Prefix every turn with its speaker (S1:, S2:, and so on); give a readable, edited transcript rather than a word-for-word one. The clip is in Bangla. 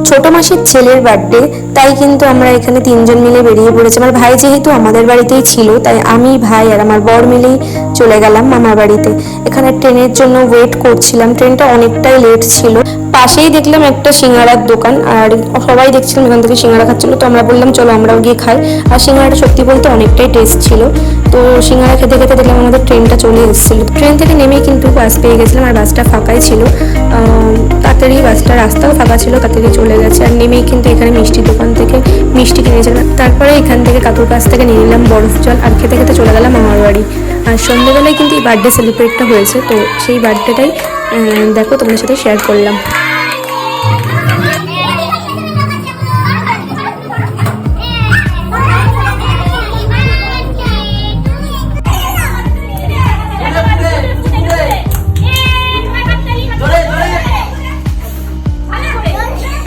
S1: ছোট মাসির ছেলের বার্থডে, তাই কিন্তু আমরা এখানে তিনজন মিলে বেরিয়ে পড়েছি। আমার ভাই যেহেতু আমাদের বাড়িতেই ছিল, তাই আমি, ভাই আর আমার বর মিলেই চলে গেলাম মামার বাড়িতে। এখানে ট্রেনের জন্য ওয়েট করছিলাম, ট্রেনটা অনেকটাই লেট ছিল। পাশেই দেখলাম একটা সিঙ্গারার দোকান, আর সবাই দেখছিলাম এখান থেকে সিঙ্গারা খাচ্ছিল, তো আমরা বললাম চলো আমরাও গিয়ে খাই। আর সিঙ্গারাটা সত্যি বলতে অনেকটাই টেস্ট ছিল। তো সিঙ্গারা খেতে খেতে দেখলাম আমাদের ট্রেনটা চলে এসেছিলো। ট্রেন থেকে নেমেই কিন্তু বাস পেয়ে গেছিলাম, আর বাসটা ফাঁকাই ছিল। তাড়াতাড়ি বাসটা, রাস্তাও ফাঁকা ছিল, তাড়াতাড়ি চলে গেছে। আর নেমেই কিন্তু এখানে মিষ্টির দোকান থেকে মিষ্টি কিনেছিলাম। তারপরে এখান থেকে কাকুর কাছ থেকে নিয়ে নিলাম বরফ জল, আর খেতে খেতে চলে গেলাম আমার বাড়ি। আর সন্ধ্যেবেলায় কিন্তু এই বার্থডে সেলিব্রেটটা হয়েছে, তো সেই বার্থডেটাই দেখো তোমাদের সাথে শেয়ার করলাম।